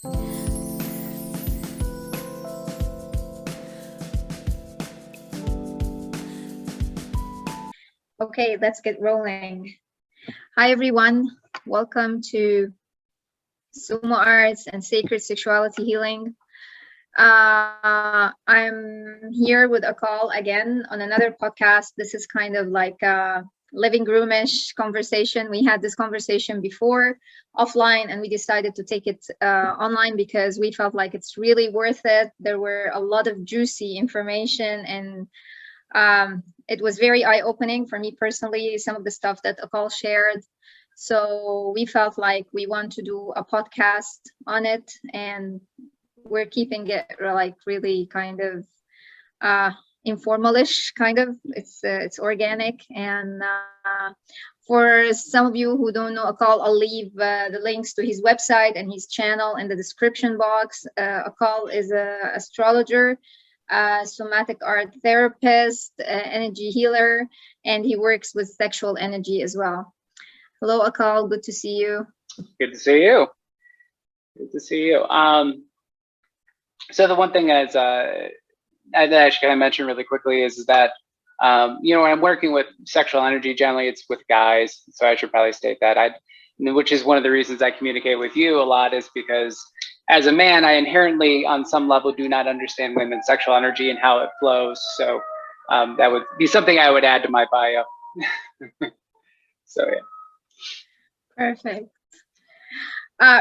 Okay, let's get rolling. Hi, everyone. Welcome to Sumo Arts and Sacred Sexuality Healing. I'm here with Akal again on another podcast. This is kind of like a living room-ish conversation. We had this conversation before offline, and we decided to take it online because we felt like it's really worth it. There were a lot of juicy information, and it was very eye-opening for me personally, some of the stuff that Akal shared. So we felt like we want to do a podcast on it, and we're keeping it like really kind of informalish, kind of. It's organic. And for some of you who don't know Akal, I'll leave the links to his website and his channel in the description box. Akal is an astrologer, somatic art therapist, energy healer, and he works with sexual energy as well. Hello, Akal. Good to see you. Good to see you. Good to see you. So the one thing as I actually kind of mentioned really quickly is that when I'm working with sexual energy, generally it's with guys. So I should probably state that. Which is one of the reasons I communicate with you a lot, is because as a man, I inherently, on some level, do not understand women's sexual energy and how it flows. So that would be something I would add to my bio. So yeah. Perfect.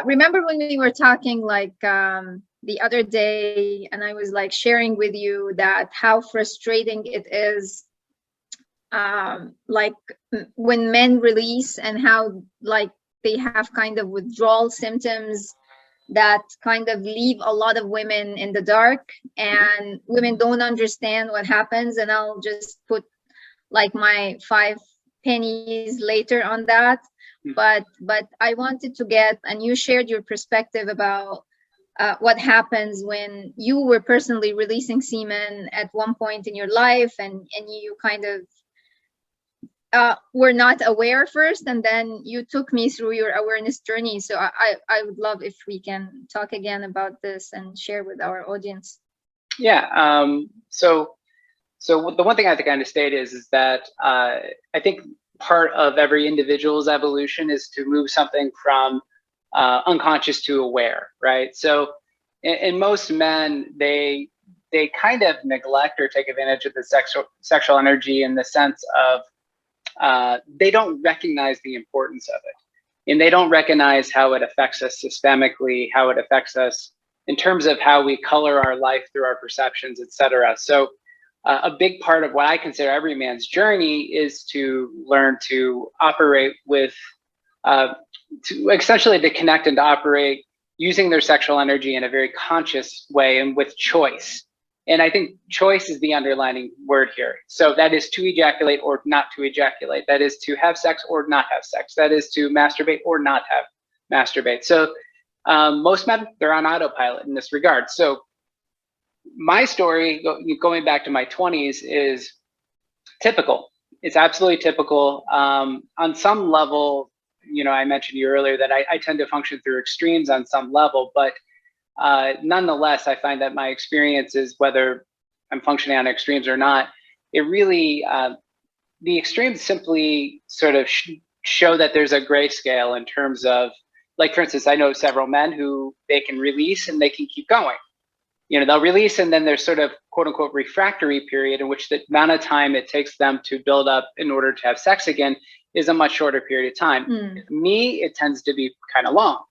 Remember when we were talking like the other day, and I was like sharing with you that how frustrating it is, like when men release, and how like they have kind of withdrawal symptoms that kind of leave a lot of women in the dark, and women don't understand what happens. And I'll just put like my 5 pennies later on that. But I wanted to get, and you shared your perspective about what happens when you were personally releasing semen at one point in your life, and you kind of were not aware first, and then you took me through your awareness journey. So I would love if we can talk again about this and share with our audience. Yeah. So the one thing I think I understand is that I think part of every individual's evolution is to move something from unconscious to aware, right? So in most men, they kind of neglect or take advantage of the sexual energy in the sense of they don't recognize the importance of it, and they don't recognize how it affects us systemically, how it affects us in terms of how we color our life through our perceptions, etc. So a big part of what I consider every man's journey is to learn to operate with, to essentially to connect and to operate using their sexual energy in a very conscious way and with choice. And I think choice is the underlining word here. So that is to ejaculate or not to ejaculate. That is to have sex or not have sex. That is to masturbate or not have masturbate. So most men, they're on autopilot in this regard. So my story, going back to my 20s, is typical. It's absolutely typical. On some level, I mentioned to you earlier that I tend to function through extremes on some level, but nonetheless, I find that my experiences, whether I'm functioning on extremes or not, it really, the extremes simply sort of show that there's a gray scale in terms of, like, for instance, I know several men who they can release and they can keep going. They'll release, and then there's sort of quote unquote refractory period in which the amount of time it takes them to build up in order to have sex again is a much shorter period of time. Me, it tends to be kind of long.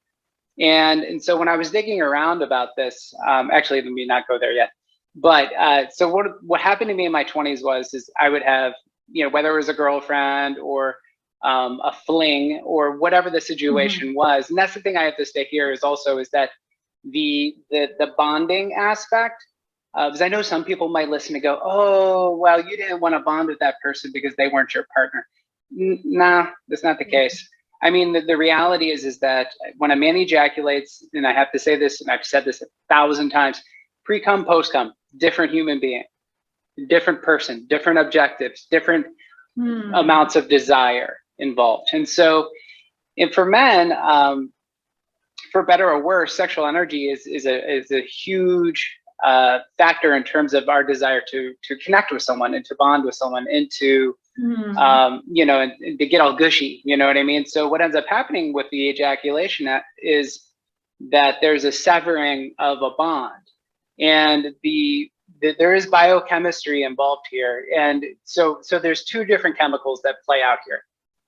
And so when I was digging around about this, actually, let me not go there yet. But so what happened to me in my 20s is I would have, whether it was a girlfriend or a fling or whatever the situation was. And that's the thing I have to state here is that the bonding aspect, because I know some people might listen and go, oh, well, you didn't want to bond with that person because they weren't your partner. Nah, that's not the case. I mean, the reality is that when a man ejaculates, and I have to say this, and I've said this 1,000 times, pre-cum, post-cum, different human being, different person, different objectives, different amounts of desire involved. And so, and for men, for better or worse, sexual energy is a huge factor in terms of our desire to connect with someone and to bond with someone and to and to get all gushy, you know what I mean? So what ends up happening with the ejaculation is that there's a severing of a bond, and there is biochemistry involved here, and so there's two different chemicals that play out here.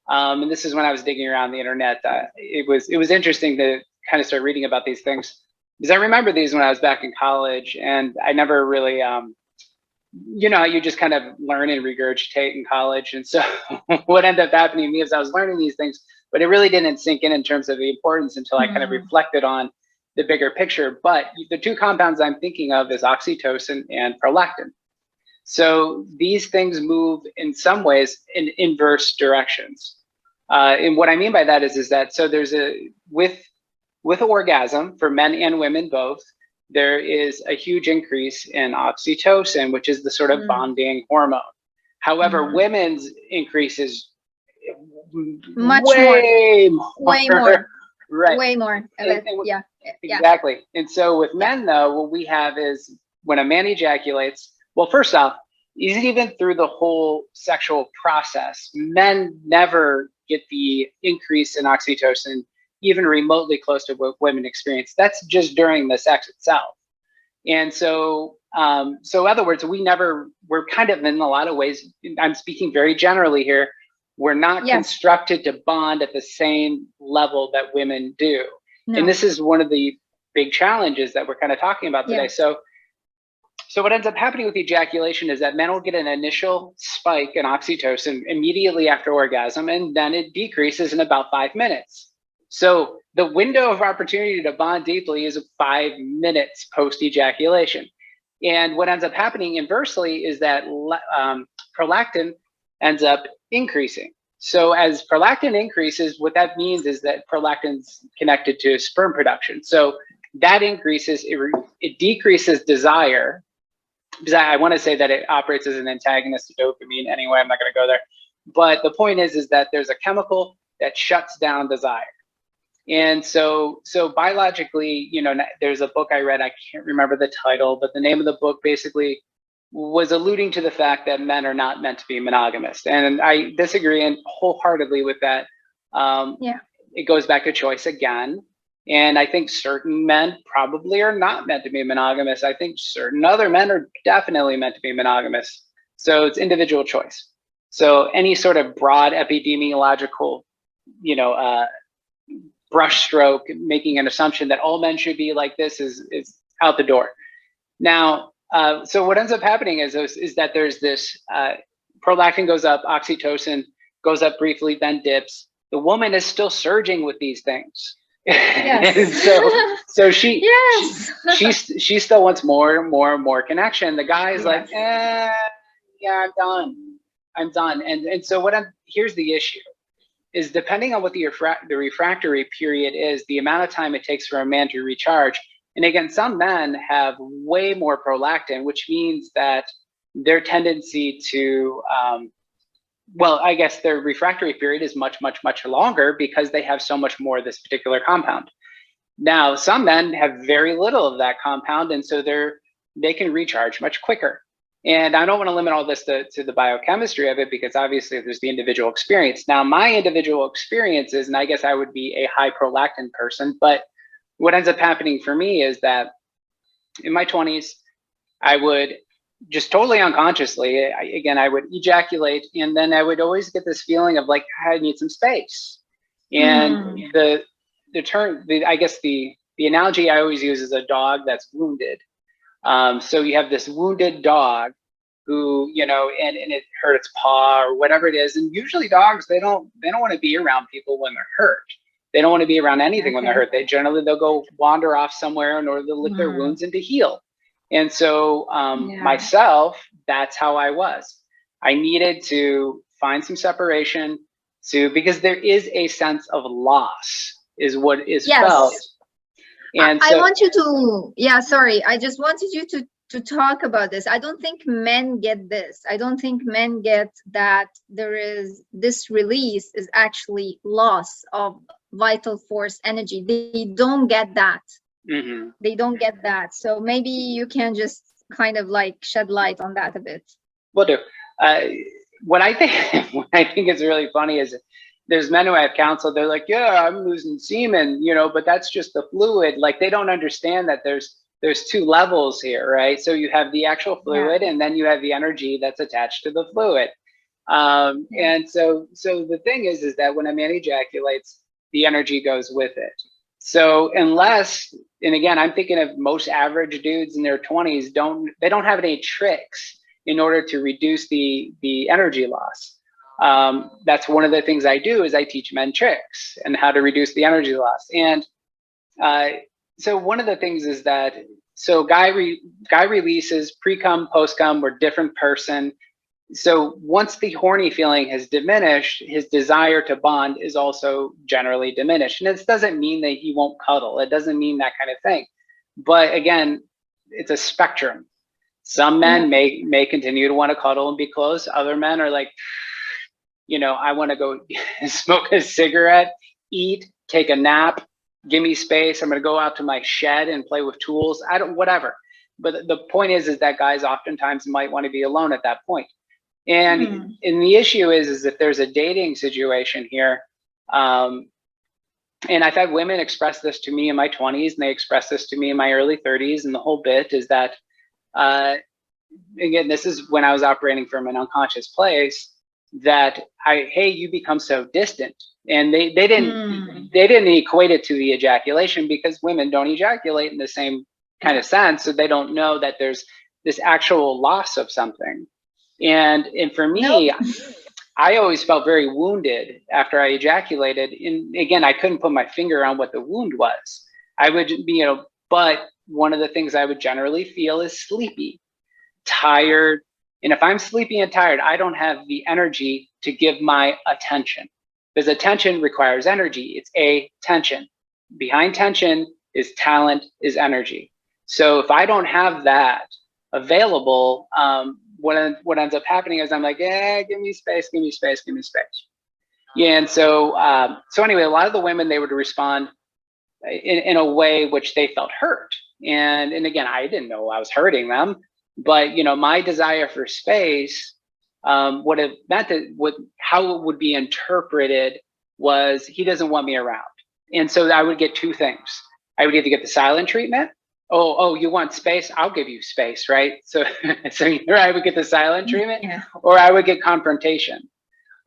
And this is when I was digging around the internet. It was interesting to kind of start reading about these things, because I remember these when I was back in college, and I never really, you just kind of learn and regurgitate in college. And so what ended up happening to me is I was learning these things, but it really didn't sink in terms of the importance until I kind of reflected on the bigger picture. But the two compounds I'm thinking of is oxytocin and prolactin. So these things move in some ways in inverse directions. And what I mean by that is that, so there's with orgasm for men and women both, there is a huge increase in oxytocin, which is the sort of bonding hormone. However, women's increase is way more. Right. Way more. Yeah. Exactly. And so with men, though, what we have is when a man ejaculates, well, first off, even through the whole sexual process, men never get the increase in oxytocin even remotely close to what women experience. That's just during the sex itself. And so, in other words, we're kind of, in a lot of ways, I'm speaking very generally here, we're not constructed to bond at the same level that women do. No. And this is one of the big challenges that we're kind of talking about today. So what ends up happening with ejaculation is that men will get an initial spike in oxytocin immediately after orgasm, and then it decreases in about 5 minutes. So the window of opportunity to bond deeply is 5 minutes post-ejaculation. And what ends up happening inversely is that prolactin ends up increasing. So as prolactin increases, what that means is that prolactin's connected to sperm production. So that increases, it decreases desire, because I want to say that it operates as an antagonist to dopamine anyway. I'm not going to go there. But the point is that there's a chemical that shuts down desire. And so biologically, there's a book I read, I can't remember the title, but the name of the book basically was alluding to the fact that men are not meant to be monogamous. And I disagree wholeheartedly with that. It goes back to choice again. And I think certain men probably are not meant to be monogamous. I think certain other men are definitely meant to be monogamous. So it's individual choice. So any sort of broad epidemiological, brushstroke, making an assumption that all men should be like this is out the door. Now, so what ends up happening is that there's this prolactin goes up, oxytocin goes up briefly, then dips. The woman is still surging with these things. Yes. so she still wants more connection. The guy is like, I'm done. And so here's the issue. Is depending on what the refractory period is, the amount of time it takes for a man to recharge. And again, some men have way more prolactin, which means that their tendency to, I guess their refractory period is much, much, much longer because they have so much more of this particular compound. Now, some men have very little of that compound, and so they can recharge much quicker. And I don't want to limit all this to the biochemistry of it, because obviously there's the individual experience. Now, my individual experience is, and I guess I would be a high prolactin person, but what ends up happening for me is that in my 20s, I would just totally unconsciously, I would ejaculate, and then I would always get this feeling of like, I need some space. And the analogy I always use is a dog that's wounded. So you have this wounded dog who, and it hurt its paw or whatever it is. And usually dogs, they don't want to be around people when they're hurt. They don't want to be around anything when they're hurt. They'll go wander off somewhere in order to lick their wounds and to heal. And so myself, that's how I was. I needed to find some separation because there is a sense of loss is what is felt. And I want you to, I just wanted you to talk about this. I don't think men get this. I don't think men get that there is this release is actually loss of vital force energy. They don't get that. Mm-hmm. They don't get that. So maybe you can just kind of like shed light on that a bit. Will do. Uh, what I think, what I think is really funny is there's men who I have counseled. They're like, "Yeah, I'm losing semen, but that's just the fluid." Like they don't understand that there's two levels here, right? So you have the actual Yeah. fluid, and then you have the energy that's attached to the fluid. Yeah. And so the thing is that when a man ejaculates, the energy goes with it. So unless, and again, I'm thinking of most average dudes in their 20s don't have any tricks in order to reduce the energy loss. That's one of the things I do is I teach men tricks and how to reduce the energy loss. And uh, so one of the things is that guy releases pre-cum, post-cum, we're different person. So once the horny feeling has diminished, his desire to bond is also generally diminished. And this doesn't mean that he won't cuddle. It doesn't mean that kind of thing. But again, it's a spectrum. Some Yeah. men may continue to want to cuddle and be close. Other men are like, I want to go smoke a cigarette, eat, take a nap, give me space. I'm going to go out to my shed and play with tools. Whatever. But the point is that guys oftentimes might want to be alone at that point. And the issue is if there's a dating situation here, and I've had women express this to me in my 20s, and they express this to me in my early 30s, and the whole bit is that, again, this is when I was operating from an unconscious place, that hey, you become so distant, and they didn't equate it to the ejaculation because women don't ejaculate in the same kind of sense, so they don't know that there's this actual loss of something. And for me, Nope. I always felt very wounded after I ejaculated. And again, I couldn't put my finger on what the wound was. I would be, but one of the things I would generally feel is sleepy, tired. And if I'm sleepy and tired, I don't have the energy to give my attention, because attention requires energy. It's attention. Behind tension is talent, is energy. So if I don't have that available, what ends up happening is I'm like, yeah, give me space, give me space, give me space. Yeah, and so anyway, a lot of the women, they would respond in a way which they felt hurt, and again, I didn't know I was hurting them, but my desire for space, what it meant that how it would be interpreted was he doesn't want me around, and so I would get two things. I would either get the silent treatment. Oh, you want space? I'll give you space, right? So either I would get the silent treatment, or I would get confrontation,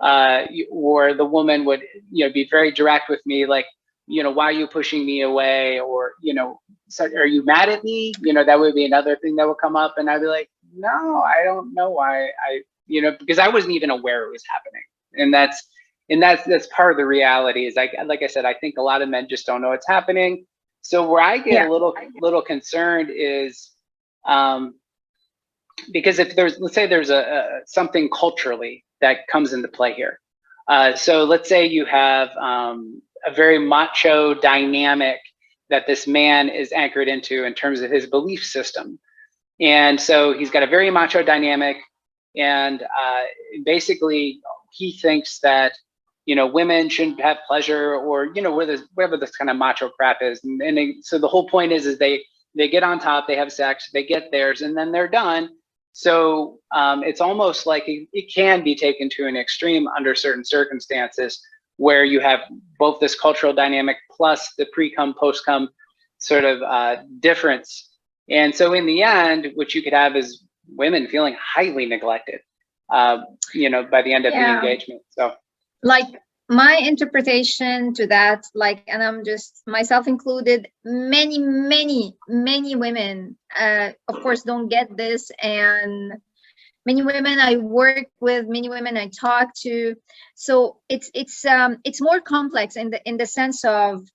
or the woman would be very direct with me, like, why are you pushing me away, or so, are you mad at me? That would be another thing that would come up, and I'd be like, no, I don't know why. Because I wasn't even aware it was happening, and that's part of the reality. Is like I said, I think a lot of men just don't know what's happening. So where I get a little concerned is, because if let's say there's a something culturally that comes into play here. So let's say you have a very macho dynamic that this man is anchored into in terms of his belief system. And so he's got a very macho dynamic, and basically he thinks that women shouldn't have pleasure, or whatever this kind of macho crap is. So the whole point is they get on top, they have sex, they get theirs, and then they're done. So it's almost like it can be taken to an extreme under certain circumstances, where you have both this cultural dynamic plus the pre-cum, post-cum sort of difference. And so in the end, what you could have is women feeling highly neglected, by the end of the engagement. So, like, my interpretation to that, like, and I'm just myself included, many women, of course, don't get this, and many women I work with, many women I talk to. So it's more complex in the sense of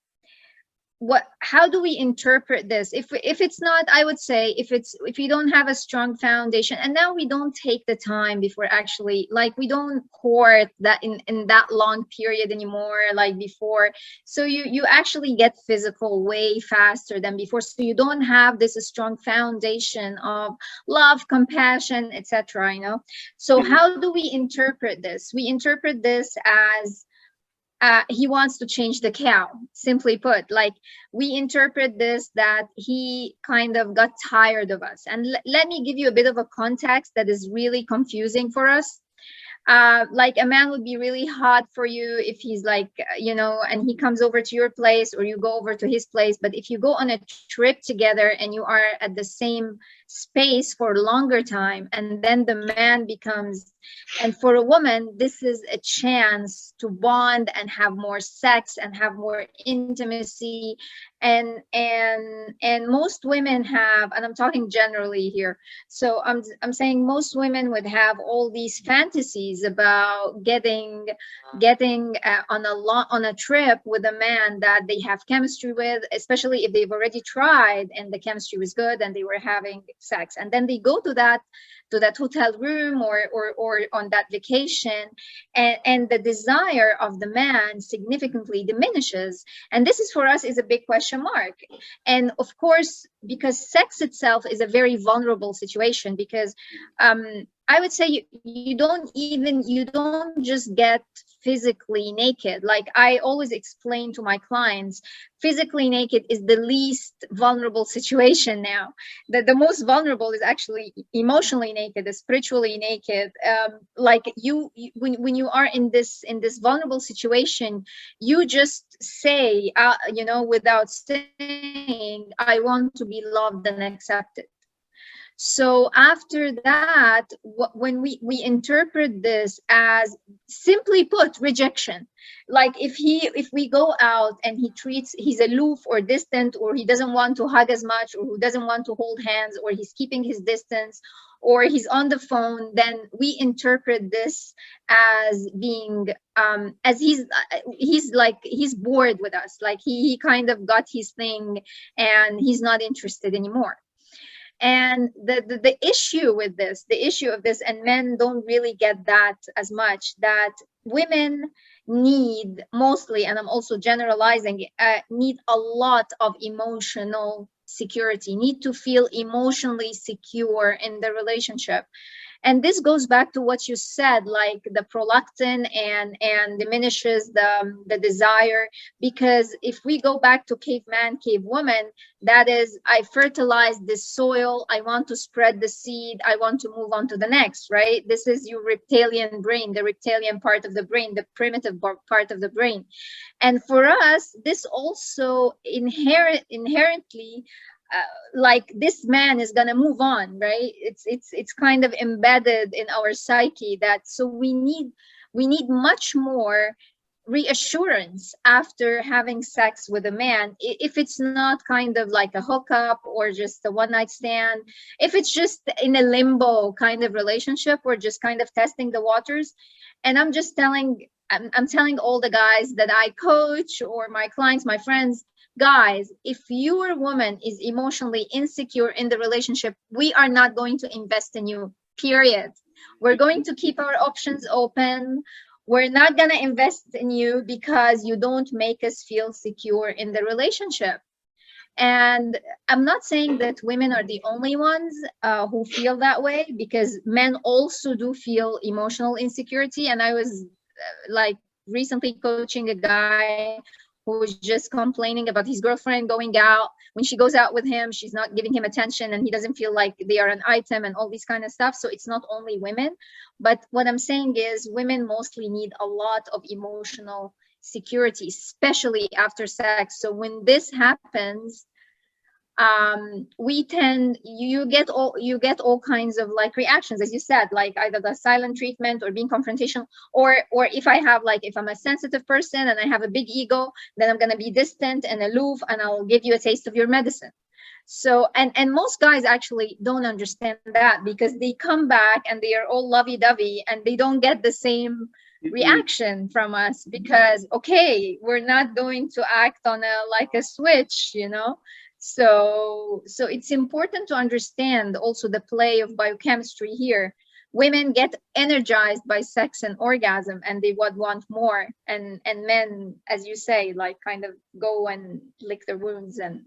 how do we interpret this? If it's not, I would say, if you don't have a strong foundation, and now we don't take the time before, actually, like, we don't court that in that long period anymore, like before. So you actually get physical way faster than before, so you don't have this strong foundation of love, compassion, etc. So how do we interpret this? We interpret this as he wants to change the cow, simply put. Like, we interpret this that he kind of got tired of us. And let me give you a bit of a context that is really confusing for us. Like, a man would be really hot for you if he's like, and he comes over to your place or you go over to his place. But if you go on a trip together and you are at the same space for a longer time, and then the man becomes, and for a woman, this is a chance to bond and have more sex and have more intimacy. And most women have, and I'm talking generally here, so I'm saying most women would have all these fantasies about getting on a trip with a man that they have chemistry with, especially if they've already tried and the chemistry was good and they were having sex, and then they go to that hotel room or on that vacation, and the desire of the man significantly diminishes. And this is, for us, is a big question mark. And of course, because sex itself is a very vulnerable situation, because I would say you don't just get physically naked. Like, I always explain to my clients, physically naked is the least vulnerable situation now. The most vulnerable is actually emotionally naked, spiritually naked. Like, when you are in this vulnerable situation, you just say, without saying, I want to be loved and accepted. So after that, when we interpret this as, simply put, rejection. Like, if we go out and he's aloof or distant, or he doesn't want to hug as much, or who doesn't want to hold hands, or he's keeping his distance, or he's on the phone, then we interpret this as being, as he's bored with us. Like, he kind of got his thing and he's not interested anymore. And the issue with this, and men don't really get that as much, that women need mostly, and I'm also generalizing, need a lot of emotional security, need to feel emotionally secure in the relationship. And this goes back to what you said, like the prolactin and diminishes the desire. Because if we go back to caveman, cavewoman, that is, I fertilize this soil, I want to spread the seed, I want to move on to the next, right? This is your reptilian brain, the reptilian part of the brain, the primitive part of the brain. And for us, this also inherently, like, this man is gonna move on, right? It's kind of embedded in our psyche, that so we need much more reassurance after having sex with a man. If it's not kind of like a hookup or just a one night stand, if it's just in a limbo kind of relationship, or just kind of testing the waters. And I'm telling all the guys that I coach, or my clients, my friends, guys, if your woman is emotionally insecure in the relationship, we are not going to invest in you, period. We're going to keep our options open. We're not going to invest in you because you don't make us feel secure in the relationship. And I'm not saying that women are the only ones who feel that way, because men also do feel emotional insecurity. And I was like recently coaching a guy who was just complaining about his girlfriend going out. When she goes out with him, she's not giving him attention, and he doesn't feel like they are an item, and all these kind of stuff. So it's not only women. But what I'm saying is, women mostly need a lot of emotional security, especially after sex. So when this happens, you get all kinds of like reactions, as you said, like either the silent treatment or being confrontational, or if I'm a sensitive person and I have a big ego, then I'm going to be distant and aloof, and I'll give you a taste of your medicine. So, and most guys actually don't understand that, because they come back and they are all lovey-dovey, and they don't get the same reaction from us, because, okay, we're not going to act on a switch, So it's important to understand also the play of biochemistry here. Women get energized by sex and orgasm, and they would want more. And men, as you say, like kind of go and lick their wounds. And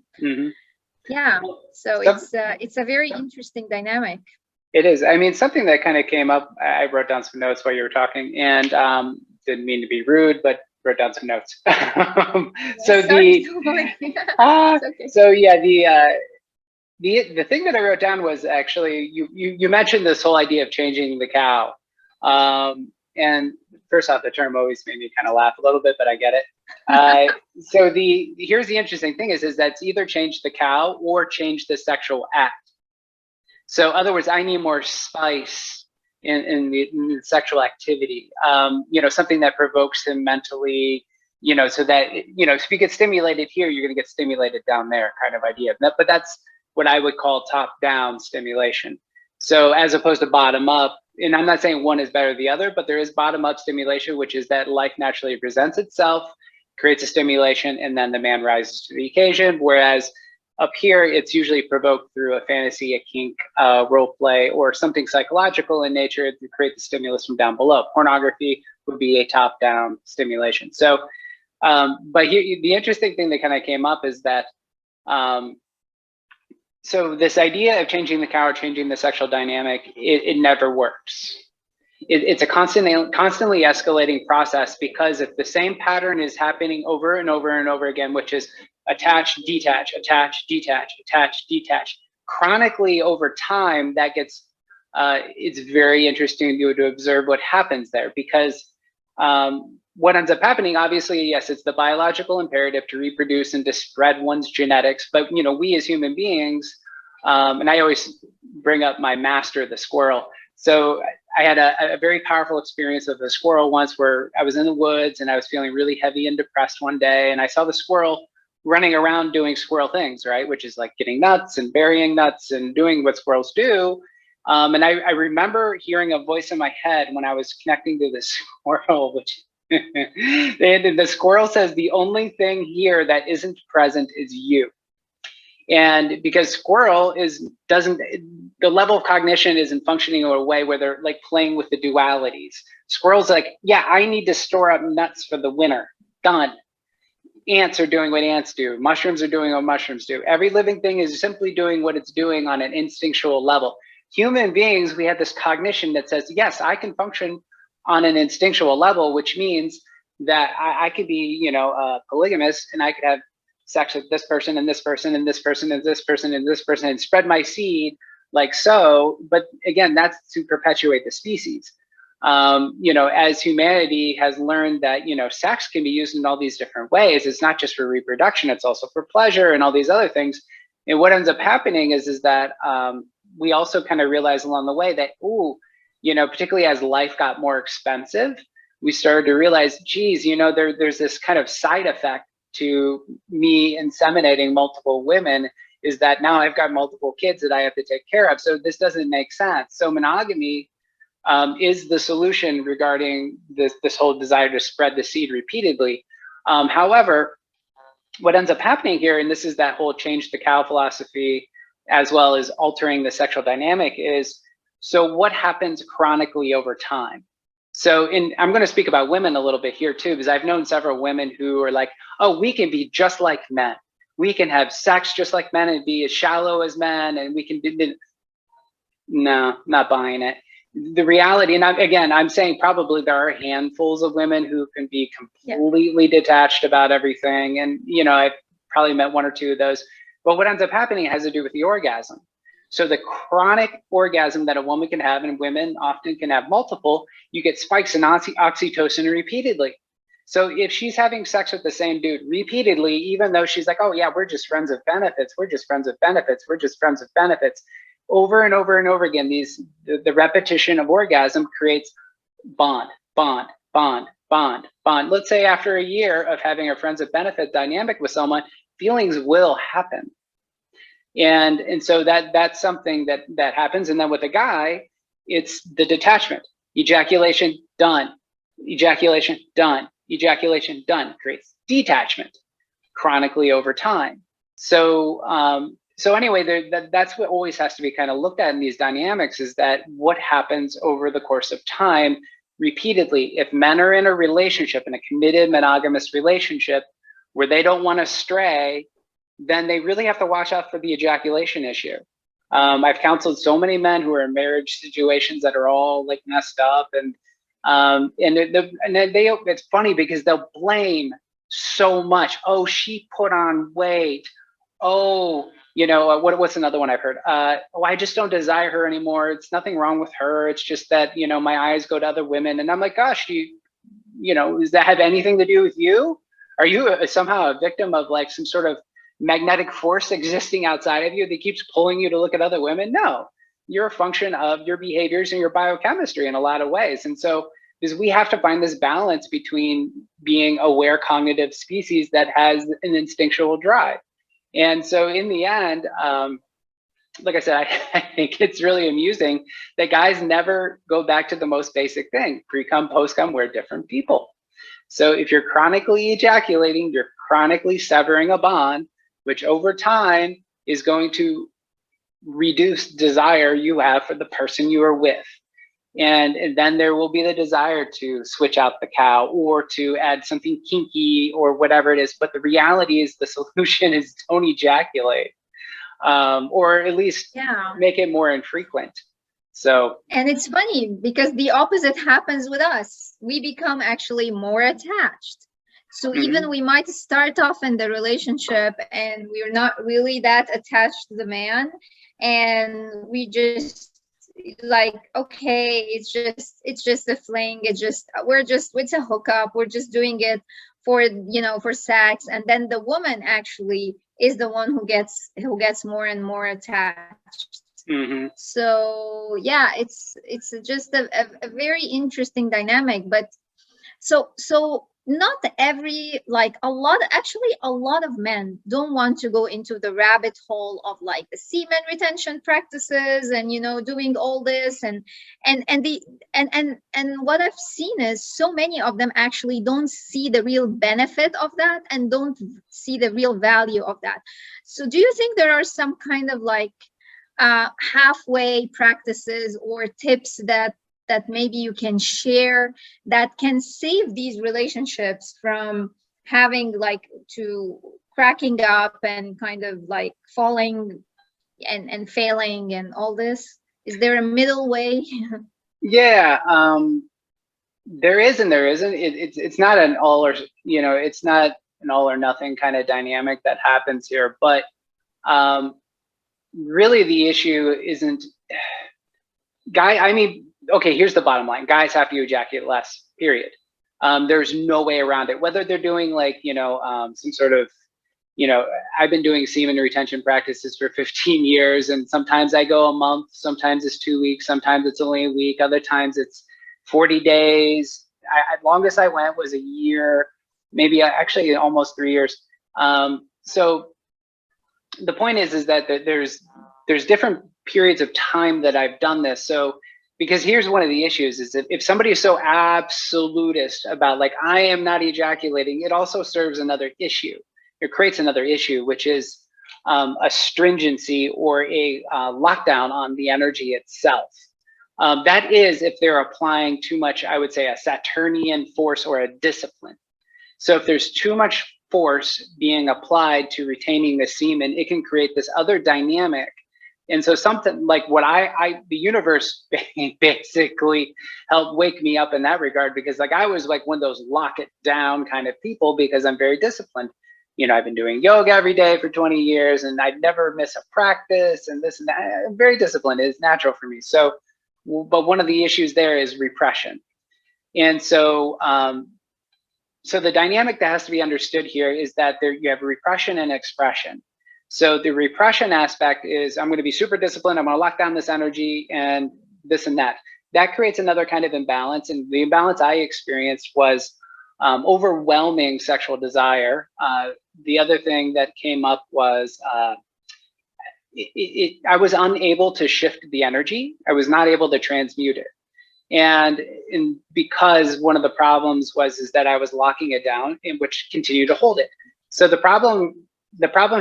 yeah, so it's a very interesting dynamic. It is. I mean, something that kind of came up, I wrote down some notes while you were talking, and didn't mean to be rude, but wrote down some notes. So Sorry, the don't worry. uh, It's okay. so yeah, the thing that I wrote down was actually you mentioned this whole idea of changing the cow, and first off, the term always made me kind of laugh a little bit, but I get it. So here's the interesting thing is that it's either change the cow or change the sexual act. So in other words, I need more spice in the sexual activity. Something that provokes him mentally. So that if you get stimulated here, you're going to get stimulated down there, kind of idea. But that's what I would call top-down stimulation. So as opposed to bottom-up, and I'm not saying one is better than the other, but there is bottom-up stimulation, which is that life naturally presents itself, creates a stimulation, and then the man rises to the occasion. Whereas up here, it's usually provoked through a fantasy, a kink, role play, or something psychological in nature to create the stimulus from down below. Pornography would be a top-down stimulation. So, but here, the interesting thing that kind of came up is that, so this idea of changing the cow or changing the sexual dynamic, it never works. It's a constantly escalating process, because if the same pattern is happening over and over and over again, which is attach, detach, attach, detach, attach, detach, chronically over time, that gets, it's very interesting to observe what happens there, because what ends up happening, obviously, yes, it's the biological imperative to reproduce and to spread one's genetics, but we as human beings, and I always bring up my master, the squirrel. So I had a very powerful experience of a squirrel once, where I was in the woods and I was feeling really heavy and depressed one day, and I saw the squirrel running around doing squirrel things, right? Which is like getting nuts and burying nuts and doing what squirrels do. And I remember hearing a voice in my head when I was connecting to the squirrel, which the squirrel says, the only thing here that isn't present is you. And because squirrel the level of cognition isn't functioning in a way where they're like playing with the dualities. Squirrel's like, yeah, I need to store up nuts for the winter. Done. Ants are doing what ants do. Mushrooms are doing what mushrooms do. Every living thing is simply doing what it's doing on an instinctual level. Human beings, we have this cognition that says, yes, I can function on an instinctual level, which means that I could be, polygamous, and I could have sex with this person and this person and this person and this person and this person and spread my seed like so. But again, that's to perpetuate the species. As humanity has learned that, sex can be used in all these different ways. It's not just for reproduction, it's also for pleasure and all these other things. And what ends up happening is that we also kind of realize along the way that, particularly as life got more expensive, we started to realize, geez, there's this kind of side effect to me inseminating multiple women, is that now I've got multiple kids that I have to take care of. So this doesn't make sense. So monogamy is the solution regarding this whole desire to spread the seed repeatedly. However, what ends up happening here, and this is that whole change the cow philosophy, as well as altering the sexual dynamic, is, so what happens chronically over time? So I'm going to speak about women a little bit here too, because I've known several women who are like, oh, we can be just like men. We can have sex just like men and be as shallow as men, and we can do. No, not buying it. The reality, and I'm saying probably there are handfuls of women who can be completely detached about everything. And, I've probably met one or two of those. But what ends up happening has to do with the orgasm. So the chronic orgasm that a woman can have, and women often can have multiple, you get spikes in oxytocin repeatedly. So if she's having sex with the same dude repeatedly, even though she's like, oh yeah, we're just friends with benefits, we're just friends with benefits, we're just friends with benefits, over and over and over again, the repetition of orgasm creates bond, bond, bond, bond, bond. Let's say after a year of having a friends with benefit dynamic with someone, feelings will happen. And so that's something that happens. And then with a guy, it's the detachment. Ejaculation, done. Ejaculation, done. Ejaculation, done. Creates detachment chronically over time. So anyway, that's what always has to be kind of looked at in these dynamics, is that what happens over the course of time repeatedly. If men are in a relationship, in a committed monogamous relationship where they don't want to stray, then they really have to watch out for the ejaculation issue. I've counseled so many men who are in marriage situations that are all like messed up, and It's funny because they'll blame so much. Oh, she put on weight. Oh, what's another one I've heard? Oh, I just don't desire her anymore. It's nothing wrong with her. It's just that, my eyes go to other women. And I'm like, gosh, does that have anything to do with you? Are you somehow a victim of like some sort of magnetic force existing outside of you that keeps pulling you to look at other women? No, you're a function of your behaviors and your biochemistry in a lot of ways. And so is we have to find this balance between being aware cognitive species that has an instinctual drive. And so in the end, like I said, I think it's really amusing that guys never go back to the most basic thing. Pre-cum, post-cum, we're different people. So if you're chronically ejaculating, you're chronically severing a bond, which over time is going to reduce desire you have for the person you are with. And then there will be the desire to switch out the cow or to add something kinky or whatever it is. But the reality is the solution is don't ejaculate, or at least make it more infrequent. So, and it's funny because the opposite happens with us. We become actually more attached. So even we might start off in the relationship and we're not really that attached to the man, and we just like, okay, it's just a fling, it's a hookup, we're just doing it for for sex, and then the woman actually is the one who gets more and more attached. So yeah, it's just a very interesting dynamic. But so not every, like a lot of men don't want to go into the rabbit hole of like the semen retention practices and doing all this and what I've seen is so many of them actually don't see the real benefit of that and don't see the real value of that. So do you think there are some kind of like halfway practices or tips that maybe you can share that can save these relationships from having like to cracking up and kind of like falling and failing and all this? Is there a middle way? Yeah, there is and there isn't. It's not an all or, it's not an all or nothing kind of dynamic that happens here. But really the issue isn't okay, here's the bottom line. Guys have to ejaculate less, period. There's no way around it. Whether they're doing like, some sort of, I've been doing semen retention practices for 15 years, and sometimes I go a month, sometimes it's 2 weeks, sometimes it's only a week, other times it's 40 days. Longest I went was a year, maybe actually almost 3 years. So the point is that there's different periods of time that I've done this. So, because here's one of the issues is that if somebody is so absolutist about like, I am not ejaculating, it also serves another issue. It creates another issue, which is a stringency or a lockdown on the energy itself. That is if they're applying too much, I would say, a Saturnian force or a discipline. So if there's too much force being applied to retaining the semen, it can create this other dynamic. And so something like what the universe basically helped wake me up in that regard, because like I was like one of those lock it down kind of people because I'm very disciplined. I've been doing yoga every day for 20 years and I'd never miss a practice and this and that. I'm very disciplined. It's natural for me. So, but one of the issues there is repression. And so, so the dynamic that has to be understood here is that you have repression and expression. So the repression aspect is I'm going to be super disciplined. I'm going to lock down this energy and this and that. That creates another kind of imbalance. And the imbalance I experienced was overwhelming sexual desire. The other thing that came up was I was unable to shift the energy. I was not able to transmute it. And because one of the problems is that I was locking it down, in which continued to hold it. So the problem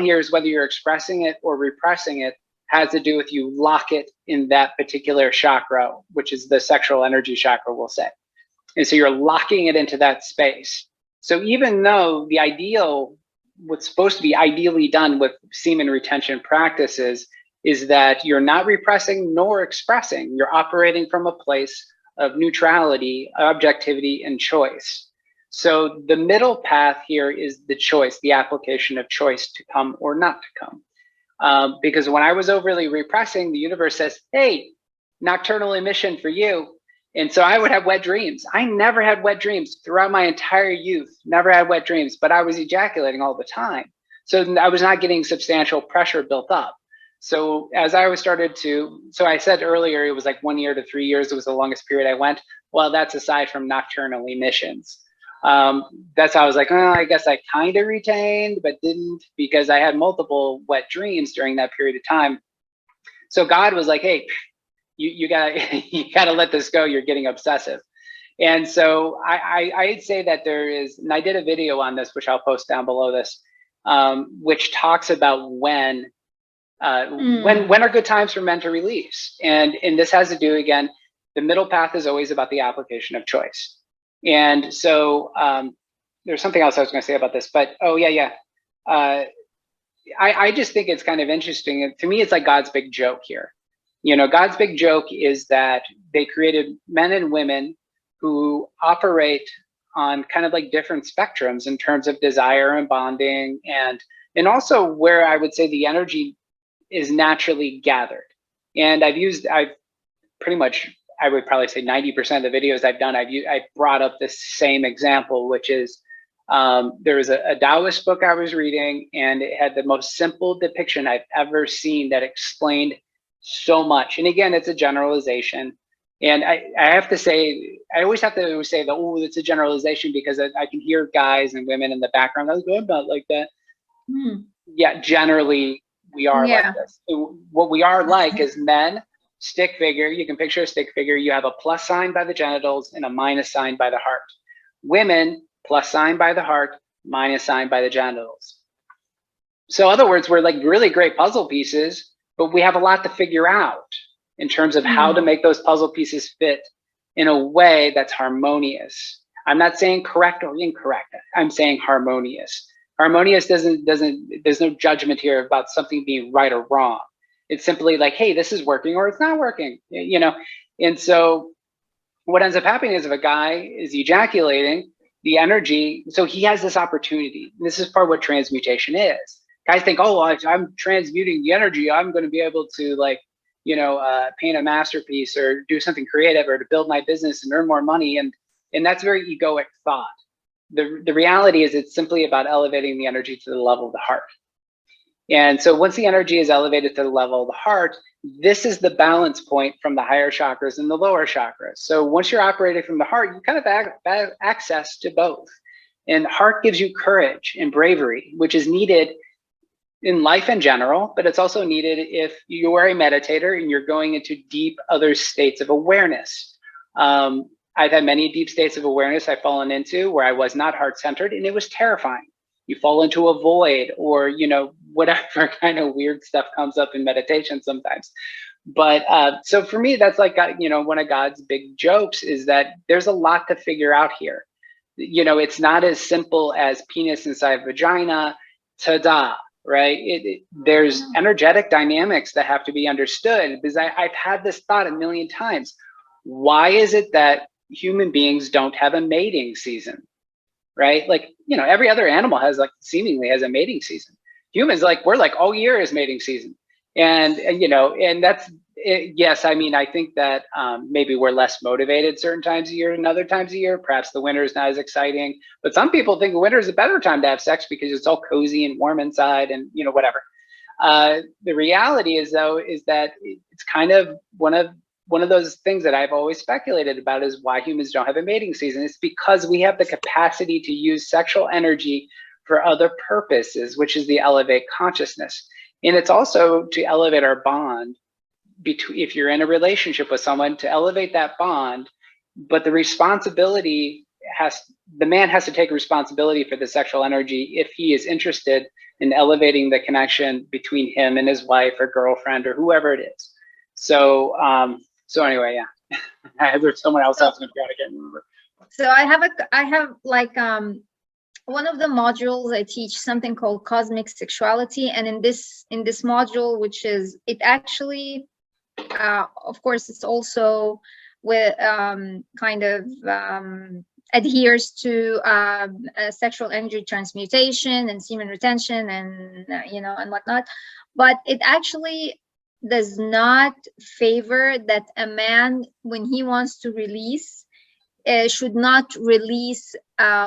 here is whether you're expressing it or repressing it has to do with you lock it in that particular chakra, which is the sexual energy chakra, we'll say. And so you're locking it into that space. So even though what's supposed to be ideally done with semen retention practices is that you're not repressing nor expressing, you're operating from a place of neutrality, objectivity, and choice. So the middle path here is the choice, the application of choice to come or not to come. Because when I was overly repressing, the universe says, hey, nocturnal emission for you. And so I would have wet dreams. I never had wet dreams throughout my entire youth, never had wet dreams, but I was ejaculating all the time. So I was not getting substantial pressure built up. So as I was started to, so I said earlier, it was like 1 year to 3 years. It was the longest period I went. Well, that's aside from nocturnal emissions. That's how I was like, oh, I guess I kind of retained, but didn't, because I had multiple wet dreams during that period of time. So God was like, hey, you gotta let this go. You're getting obsessive. And so I'd say that there is, and I did a video on this, which I'll post down below this, which talks about when are good times for men to release. And this has to do, again, the middle path is always about the application of choice. And so there's something else I was going to say about this, but I just think it's kind of interesting. To me, it's like God's big joke here. You know, God's big joke is that they created men and women who operate on kind of like different spectrums in terms of desire and bonding, and also where I would say the energy is naturally gathered. And I've pretty much, I would probably say 90% of the videos I've done, I brought up this same example, which is there was a Taoist book I was reading, and it had the most simple depiction I've ever seen that explained so much. And again, it's a generalization. And I have to say, I always have to say that, oh, it's a generalization, because I can hear guys and women in the background. I was going about like that. Yeah, generally we are like this. What we are like is men, stick figure. You can picture a stick figure. You have a plus sign by the genitals and a minus sign by the heart. Women, plus sign by the heart, minus sign by the genitals. So in other words, we're like really great puzzle pieces, but we have a lot to figure out in terms of how to make those puzzle pieces fit in a way that's harmonious. I'm not saying correct or incorrect. I'm saying harmonious. Harmonious there's no judgment here about something being right or wrong. It's simply like, hey, this is working or it's not working, you know? And so what ends up happening is if a guy is ejaculating, the energy, so he has this opportunity. And this is part of what transmutation is. Guys think, oh, I'm transmuting the energy, I'm going to be able to, like, you know, paint a masterpiece or do something creative or to build my business and earn more money. And that's very egoic thought. The reality is it's simply about elevating the energy to the level of the heart. And so once the energy is elevated to the level of the heart, this is the balance point from the higher chakras and the lower chakras. So once you're operating from the heart, you kind of have access to both. And heart gives you courage and bravery, which is needed in life in general, but it's also needed if you are a meditator and you're going into deep other states of awareness. I've had many deep states of awareness I've fallen into where I was not heart-centered, and it was terrifying. You fall into a void, or, you know, whatever kind of weird stuff comes up in meditation sometimes. But so for me, that's like, you know, one of God's big jokes is that there's a lot to figure out here. You know, it's not as simple as penis inside vagina, ta-da, right? There's energetic dynamics that have to be understood, because I've had this thought a million times. Why is it that human beings don't have a mating season, right? Like, you know, every other animal has, like, seemingly has a mating season. Humans, like, we're like, all year is mating season. And you know, and that's, yes, I mean, I think that maybe we're less motivated certain times a year than other times a year. Perhaps the winter is not as exciting, but some people think winter is a better time to have sex because it's all cozy and warm inside and, you know, whatever. The reality is, though, is that it's kind of one of those things that I've always speculated about is why humans don't have a mating season. It's because we have the capacity to use sexual energy for other purposes, which is the elevate consciousness. And it's also to elevate our bond between, if you're in a relationship with someone, to elevate that bond. But the responsibility the man has to take responsibility for the sexual energy if he is interested in elevating the connection between him and his wife or girlfriend or whoever it is. So, so anyway, yeah, there's someone else I was going to try to get remember. So I have like one of the modules I teach something called cosmic sexuality, and in this module, which is, it actually, of course, it's also with kind of adheres to sexual energy transmutation and semen retention and and whatnot, but it actually does not favor that a man, when he wants to release, should not release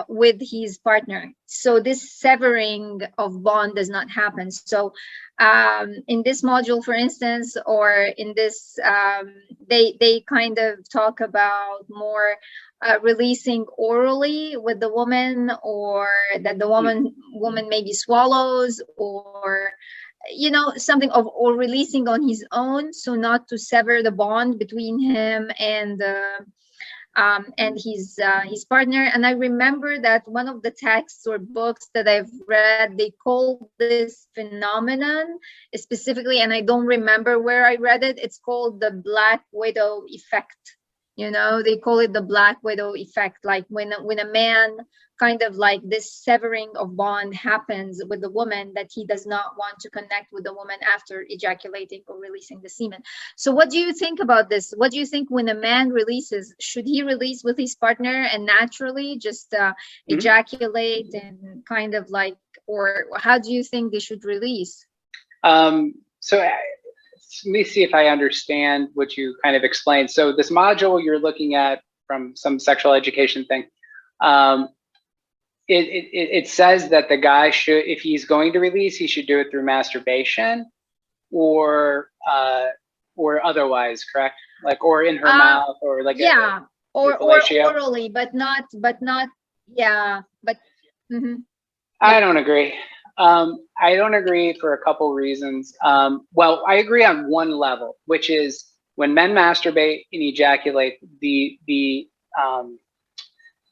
with his partner. So this severing of bond does not happen. So in this module, for instance, or in this, they kind of talk about more releasing orally with the woman, or that the woman maybe swallows, or something of, or releasing on his own, so not to sever the bond between him and his partner. And I remember that one of the texts or books that I've read, they called this phenomenon specifically, and I don't remember where I read it. It's called the Black Widow effect. They call it the Black Widow effect, like when a man, kind of like this severing of bond happens with the woman, that he does not want to connect with the woman after ejaculating or releasing the semen. So what do you think about this? What do you think when a man releases? Should he release with his partner and naturally just ejaculate and kind of like, or how do you think they should release? So let me see if I understand what you kind of explained. So this module you're looking at from some sexual education thing, it says that the guy should, if he's going to release, he should do it through masturbation or otherwise, correct? Like, or in her mouth, or like or orally, but not I don't agree. I don't agree for a couple reasons. Well, I agree on one level, which is when men masturbate and ejaculate,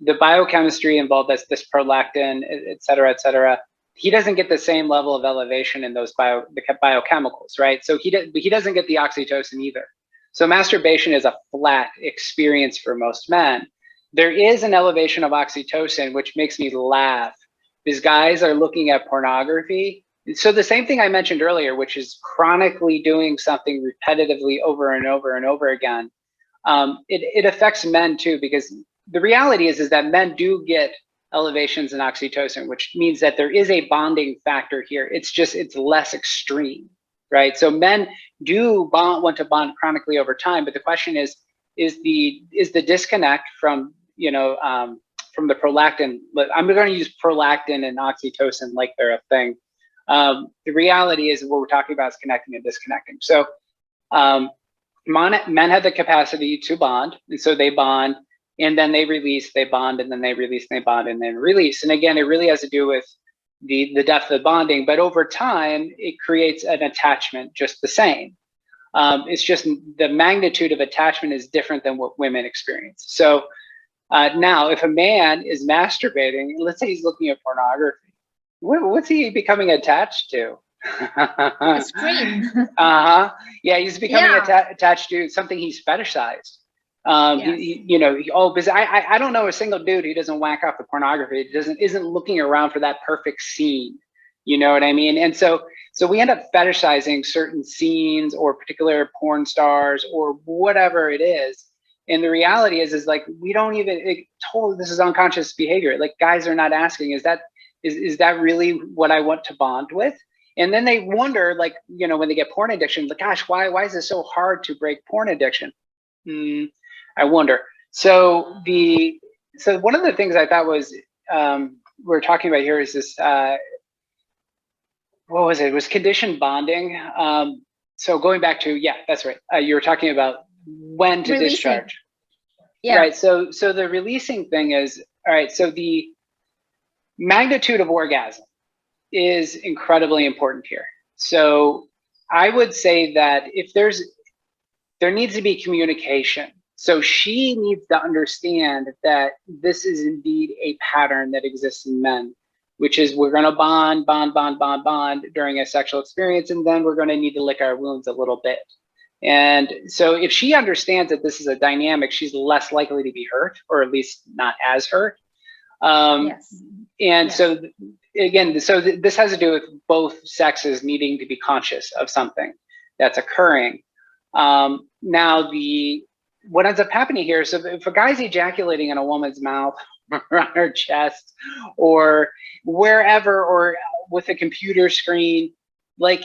the biochemistry involved, that's this prolactin, et cetera, he doesn't get the same level of elevation in those biochemicals, right? So he doesn't get the oxytocin either. So masturbation is a flat experience for most men. There is an elevation of oxytocin, which makes me laugh. These guys are looking at pornography. So the same thing I mentioned earlier, which is chronically doing something repetitively over and over and over again. It affects men too, because the reality is that men do get elevations in oxytocin, which means that there is a bonding factor here. It's less extreme, right? So men do want to bond chronically over time, but the question is the disconnect from, from the prolactin. I'm going to use prolactin and oxytocin like they're a thing. The reality is what we're talking about is connecting and disconnecting. So men have the capacity to bond, and so they bond, and then they release, they bond, and then they release, and they bond, and then release. And again, it really has to do with the depth of bonding, but over time, it creates an attachment just the same. It's just the magnitude of attachment is different than what women experience. So now, if a man is masturbating, let's say he's looking at pornography, what's he becoming attached to? A screen. Yeah, he's becoming attached to something he's fetishized. Because I don't know a single dude who doesn't whack off the pornography, isn't looking around for that perfect scene. You know what I mean? And so we end up fetishizing certain scenes or particular porn stars or whatever it is. And the reality is like, we don't even, this is unconscious behavior. Like, guys are not asking, is that really what I want to bond with? And then they wonder, like, when they get porn addiction, like, gosh, why is it so hard to break porn addiction? I wonder. So one of the things I thought was, we're talking about here is this, what was it? It was conditioned bonding. So going back to, that's right. You were talking about when to releasing. Discharge. Yeah. Right. So the releasing thing is, all right. So the magnitude of orgasm is incredibly important here. So I would say that if there needs to be communication. So she needs to understand that this is indeed a pattern that exists in men, which is we're going to bond during a sexual experience, and then we're going to need to lick our wounds a little bit. And so if she understands that this is a dynamic, she's less likely to be hurt, or at least not as hurt. Yes. And yes. So again, this has to do with both sexes needing to be conscious of something that's occurring. Now what ends up happening here, so if a guy's ejaculating in a woman's mouth or on her chest or wherever, or with a computer screen, like,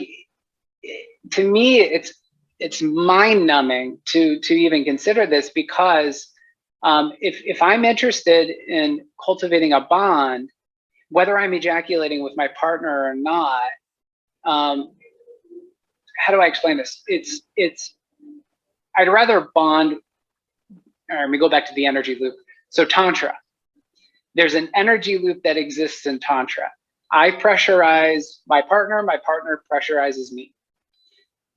to me, it's mind numbing to even consider this, because if I'm interested in cultivating a bond, whether I'm ejaculating with my partner or not, how do I explain this? I'd rather bond. Or let me go back to the energy loop. So Tantra, there's an energy loop that exists in Tantra. I pressurize my partner pressurizes me.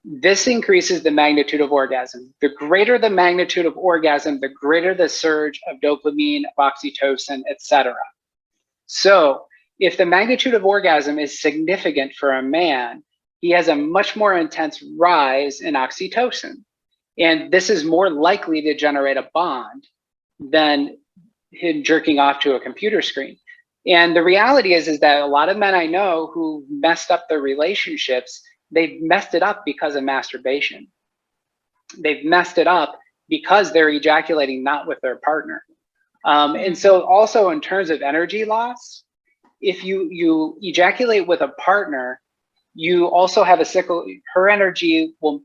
This increases the magnitude of orgasm. The greater the magnitude of orgasm, the greater the surge of dopamine, oxytocin, etc. So if the magnitude of orgasm is significant for a man, he has a much more intense rise in oxytocin. And this is more likely to generate a bond than him jerking off to a computer screen. And the reality is that a lot of men I know who messed up their relationships, they've messed it up because of masturbation. They've messed it up because they're ejaculating not with their partner. And so also in terms of energy loss, if you ejaculate with a partner, you also have a cycle. Her energy will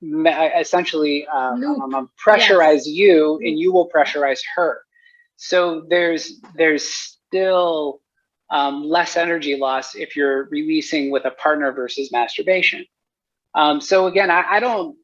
essentially pressurize you, and you will pressurize her. So there's still less energy loss if you're releasing with a partner versus masturbation. So again, I don't,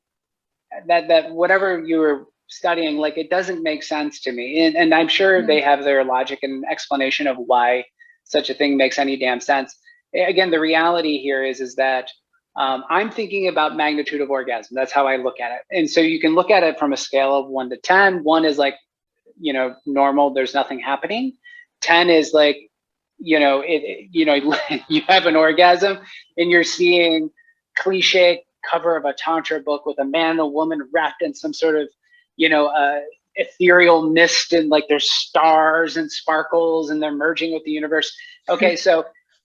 that whatever you were studying, like, it doesn't make sense to me. And I'm sure they have their logic and explanation of why such a thing makes any damn sense. Again, the reality here is that I'm thinking about magnitude of orgasm. That's how I look at it. And so you can look at it from a scale of 1 to 10. 1 is like, normal, there's nothing happening. 10 is like, you have an orgasm and you're seeing cliche cover of a Tantra book with a man and a woman wrapped in some sort of, ethereal mist, and like there's stars and sparkles and they're merging with the universe. Okay, so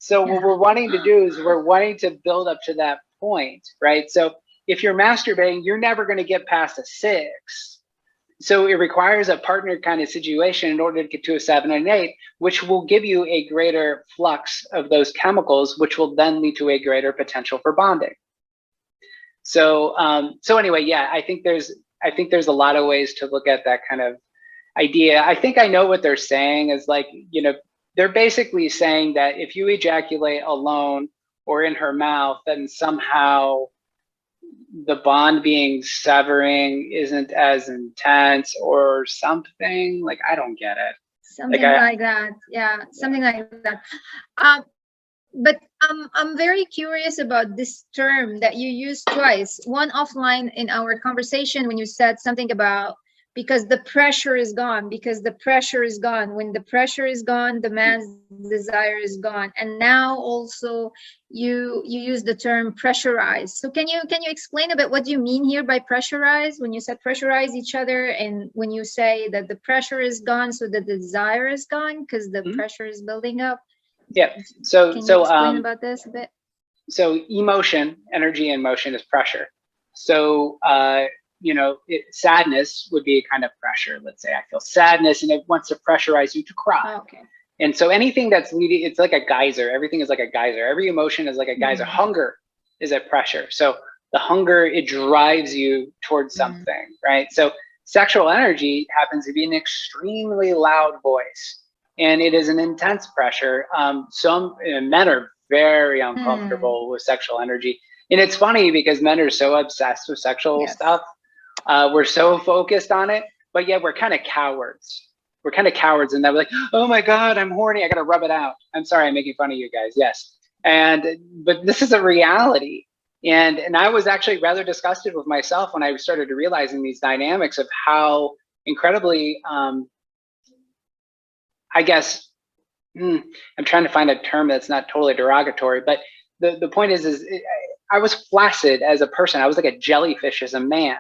what we're wanting to do is we're wanting to build up to that point, right? So if you're masturbating, you're never going to get past a 6. So it requires a partner kind of situation in order to get to a 7 and 8, which will give you a greater flux of those chemicals, which will then lead to a greater potential for bonding. So anyway, yeah, I think there's a lot of ways to look at that kind of idea. I think I know what they're saying is, like, they're basically saying that if you ejaculate alone or in her mouth, then somehow the bond being severing isn't as intense or something. Like, I don't get it. Something like that. Yeah, something like that. But I'm very curious about this term that you used twice. One offline in our conversation when you said something about because the pressure is gone, because the pressure is gone. When the pressure is gone, the man's desire is gone. And now also you use the term pressurize. So can you explain a bit what you mean here by pressurize, when you said pressurize each other, and when you say that the pressure is gone, so the desire is gone because the pressure is building up? Yeah. So can you explain about this a bit? So emotion, energy in motion is pressure. So sadness would be a kind of pressure. Let's say I feel sadness and it wants to pressurize you to cry. Okay. And so anything that's leading, it's like a geyser. Everything is like a geyser. Every emotion is like a geyser. Hunger is a pressure. So the hunger, it drives you towards something, right? So sexual energy happens to be an extremely loud voice, and it is an intense pressure. Some men are very uncomfortable with sexual energy. And it's funny because men are so obsessed with sexual stuff. We're so focused on it, but yet we're kind of cowards. We're kind of cowards, and they're like, oh my God, I'm horny, I gotta rub it out. I'm sorry, I'm making fun of you guys, yes. But this is a reality. And I was actually rather disgusted with myself when I started realizing these dynamics of how incredibly, I guess, I'm trying to find a term that's not totally derogatory, but the point is I was flaccid as a person. I was like a jellyfish as a man.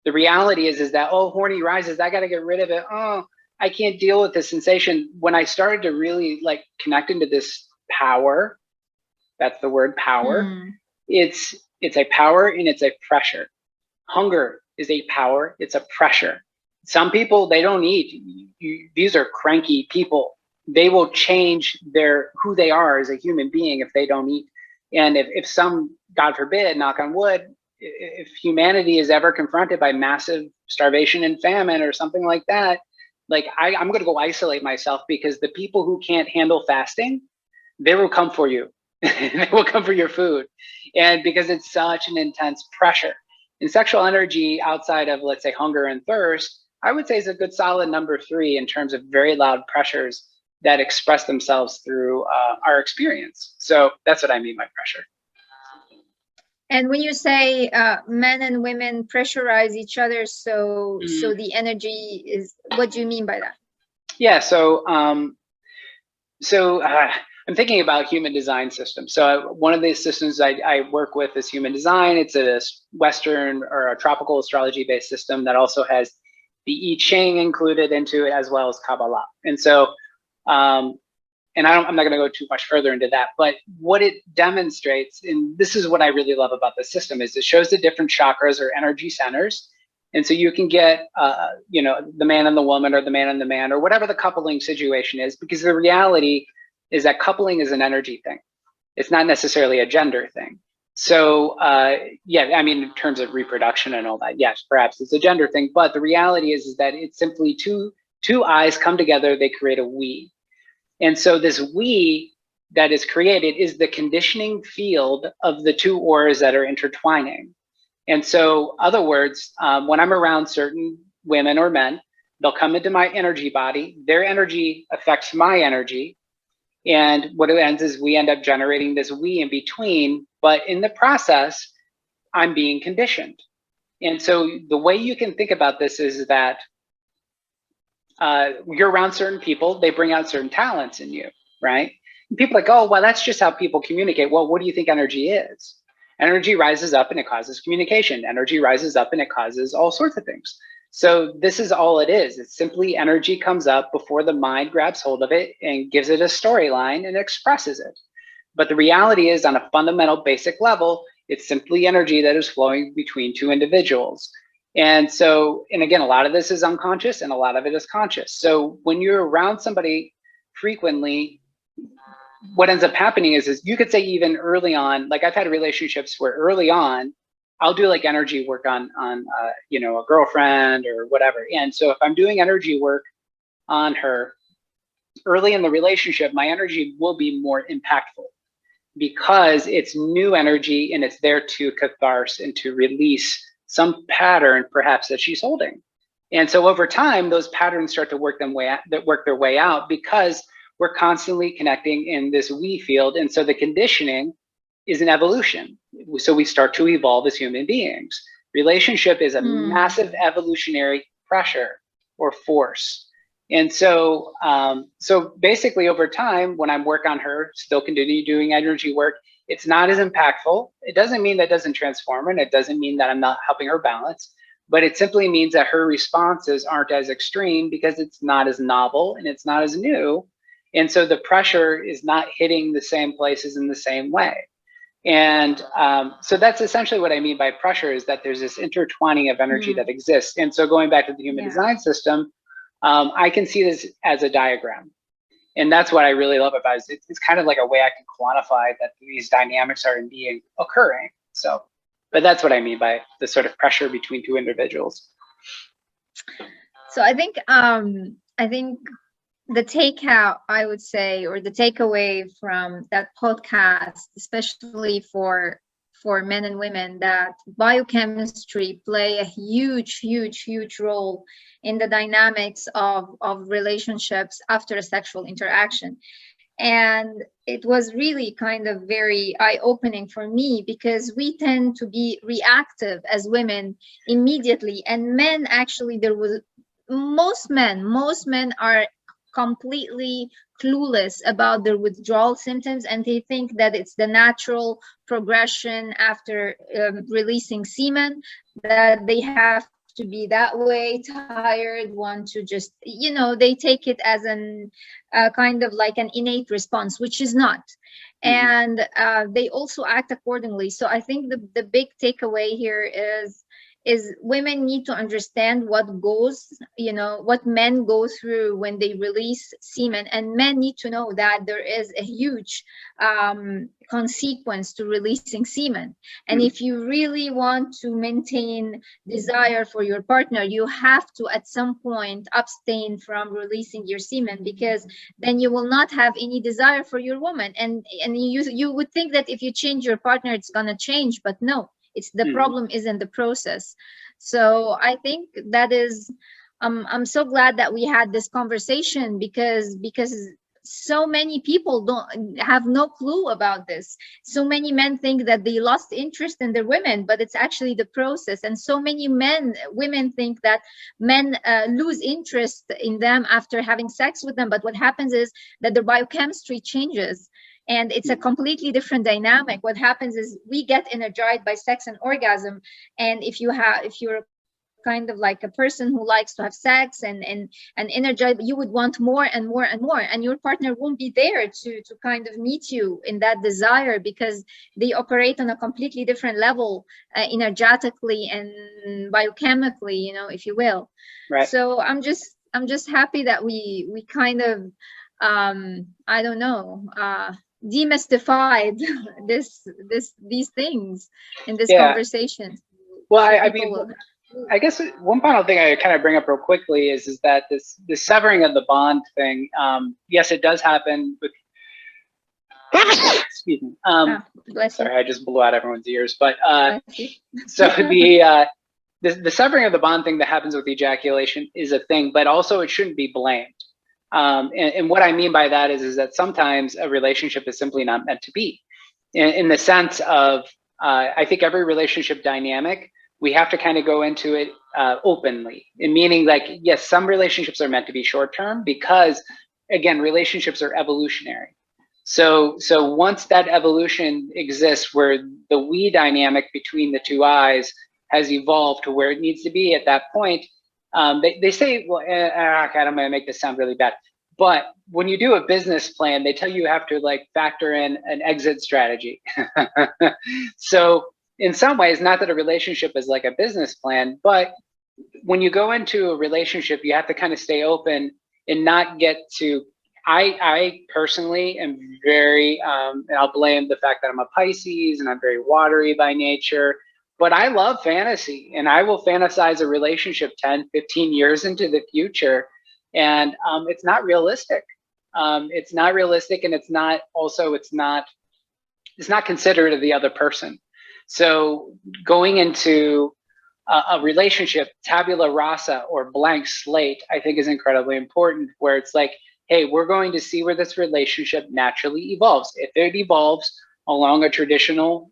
The reality is that, oh, horny rises, I got to get rid of it. Oh, I can't deal with this sensation. When I started to really like connect into this power, that's the word power. It's a power and it's a pressure. Hunger is a power, it's a pressure. Some people, they don't eat. These are cranky people. They will change who they are as a human being if they don't eat. And if some, God forbid, knock on wood, if humanity is ever confronted by massive starvation and famine or something like that, like I'm going to go isolate myself, because the people who can't handle fasting, they will come for you. They will come for your food. And because it's such an intense pressure. And sexual energy outside of, let's say, hunger and thirst, I would say is a good solid number 3 in terms of very loud pressures that express themselves through our experience. So that's what I mean by pressure. And when you say men and women pressurize each other, so the energy is, what do you mean by that? Yeah, so I'm thinking about human design systems. So one of the systems I work with is human design. It's a Western or a tropical astrology-based system that also has the I Ching included into it, as well as Kabbalah. And so, and I'm not going to go too much further into that, but what it demonstrates, and this is what I really love about the system, is it shows the different chakras or energy centers. And so you can get, the man and the woman, or the man and the man, or whatever the coupling situation is, because the reality is that coupling is an energy thing. It's not necessarily a gender thing. So, yeah, I mean, in terms of reproduction and all that, yes, perhaps it's a gender thing, but the reality is that it's simply two eyes come together, they create a we. And so this we that is created is the conditioning field of the two auras that are intertwining. And so, other words, when I'm around certain women or men, they'll come into my energy body, their energy affects my energy. And what it ends is we end up generating this we in between, but in the process, I'm being conditioned. And so the way you can think about this is that you're around certain people, they bring out certain talents in you, right? And people are like, oh, well, that's just how people communicate. Well, what do you think energy is? Energy rises up and it causes communication. Energy rises up and it causes all sorts of things. So this is all it is. It's simply energy comes up before the mind grabs hold of it and gives it a storyline and expresses it. But the reality is, on a fundamental basic level, it's simply energy that is flowing between two individuals. And so, and again, a lot of this is unconscious and a lot of it is conscious. So when you're around somebody frequently, what ends up happening is you could say even early on, like I've had relationships where early on, I'll do like energy work on a girlfriend or whatever. And so if I'm doing energy work on her early in the relationship, my energy will be more impactful because it's new energy and it's there to catharsis and to release some pattern perhaps that she's holding. And so over time, those patterns start to work their way out because we're constantly connecting in this we field. And so the conditioning is an evolution. So we start to evolve as human beings. Relationship is a massive evolutionary pressure or force. And so, so basically over time, when I'm work on her, still continue doing energy work, it's not as impactful. It doesn't mean that doesn't transform her, and it doesn't mean that I'm not helping her balance, but it simply means that her responses aren't as extreme because it's not as novel and it's not as new. And so the pressure is not hitting the same places in the same way. And so that's essentially what I mean by pressure, is that there's this intertwining of energy that exists. And so going back to the human design system, I can see this as a diagram. And that's what I really love about it. It's kind of like a way I can quantify that these dynamics are indeed occurring. So, but that's what I mean by the sort of pressure between two individuals. So I think the takeout, I would say, or the takeaway from that podcast, especially for men and women, that biochemistry play a huge role in the dynamics of relationships after a sexual interaction. And it was really kind of very eye-opening for me, because we tend to be reactive as women immediately, and men, actually, most men are completely clueless about their withdrawal symptoms, and they think that it's the natural progression after releasing semen, that they have to be that way, tired, want to just, they take it as an kind of like an innate response, which is not. And they also act accordingly. So I think the big takeaway here is women need to understand what goes, what men go through when they release semen, and men need to know that there is a huge consequence to releasing semen. And if you really want to maintain desire for your partner, you have to at some point abstain from releasing your semen, because then you will not have any desire for your woman. And you would think that if you change your partner, it's going to change, but no, it's the problem is in the process. So I think that is, I'm so glad that we had this conversation, because so many people don't have no clue about this. So many men think that they lost interest in their women, but it's actually the process. And so many women think that men lose interest in them after having sex with them. But what happens is that their biochemistry changes, and it's a completely different dynamic. What happens is we get energized by sex and orgasm. And if you're kind of like a person who likes to have sex and energize, you would want more and more and more, and your partner won't be there to kind of meet you in that desire, because they operate on a completely different level, energetically and biochemically, if you will. Right. So I'm just happy that we kind of I don't know, demystified these things in this conversation. Well, I mean, I guess one final thing I kind of bring up real quickly is that this severing of the bond thing. Yes, it does happen with. Excuse me. Sorry, I just blew out everyone's ears. But so the severing of the bond thing that happens with ejaculation is a thing, but also it shouldn't be blamed. And what I mean by that is that sometimes a relationship is simply not meant to be, in the sense of I think every relationship dynamic, we have to kind of go into it openly, and meaning like, yes, some relationships are meant to be short term, because again, relationships are evolutionary. So once that evolution exists, where the we dynamic between the two eyes has evolved to where it needs to be at that point, they say, well, God, I'm going to make this sound really bad, but when you do a business plan, they tell you have to like factor in an exit strategy. So in some ways, not that a relationship is like a business plan, but when you go into a relationship, you have to kind of stay open and not get to, I personally am very, and I'll blame the fact that I'm a Pisces and I'm very watery by nature, but I love fantasy, and I will fantasize a relationship 10, 15 years into the future. And it's not realistic. It's not realistic, and it's not considerate of the other person. So going into a relationship, tabula rasa or blank slate, I think is incredibly important, where it's like, hey, we're going to see where this relationship naturally evolves. If it evolves along a traditional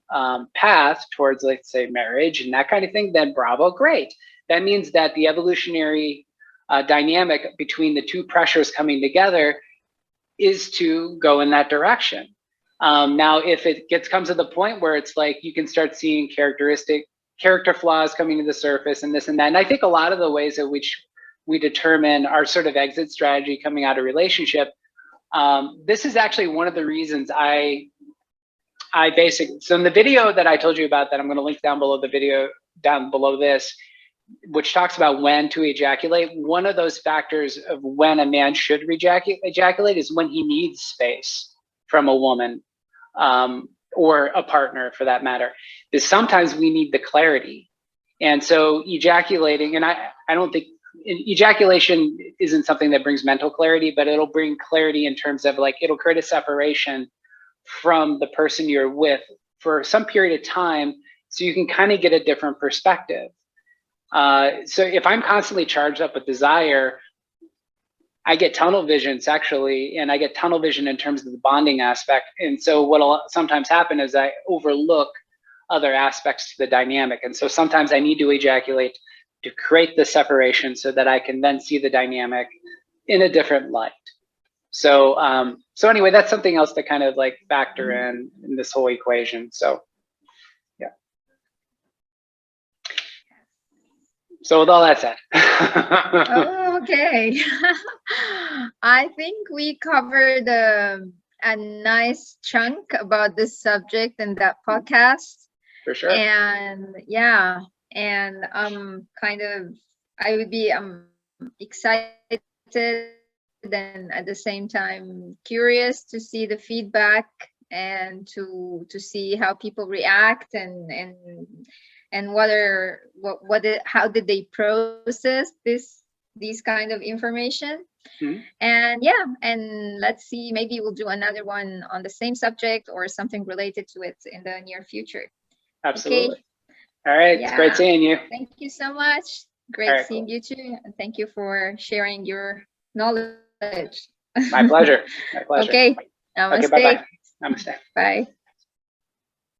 path towards, let's say, marriage and that kind of thing, then bravo, great. That means that the evolutionary dynamic between the two pressures coming together is to go in that direction. Now, if it comes to the point where it's like you can start seeing character flaws coming to the surface and this and that, and I think a lot of the ways in which we determine our sort of exit strategy coming out of relationship, this is actually one of the reasons so in the video that I told you about, that I'm going to link down below the video, down below this, which talks about when to ejaculate, one of those factors of when a man should ejaculate is when he needs space from a woman, or a partner for that matter. Because sometimes we need the clarity. And so ejaculating, and I don't think ejaculation isn't something that brings mental clarity, but it'll bring clarity in terms of like, it'll create a separation from the person you're with for some period of time, so you can kind of get a different perspective. So if I'm constantly charged up with desire, I get tunnel vision sexually, and I get tunnel vision in terms of the bonding aspect. And so what'll sometimes happen is I overlook other aspects to the dynamic. And so sometimes I need to ejaculate to create the separation so that I can then see the dynamic in a different light. So anyway, that's something else to kind of like factor in this whole equation. So yeah. So with all that said. Okay. I think we covered a nice chunk about this subject in that podcast. For sure. And yeah, and I would be excited and at the same time curious to see the feedback and to see how people react and how did they process these kind of information. Mhm. And yeah, and let's see, maybe we'll do another one on the same subject or something related to it in the near future. Absolutely. Okay. All right. It's great Yeah. seeing you. Thank you so much. All Great right. seeing Cool. you too. And thank you for sharing your knowledge. My pleasure. My pleasure. Okay. Okay. Namaste. Bye bye. Namaste. Bye.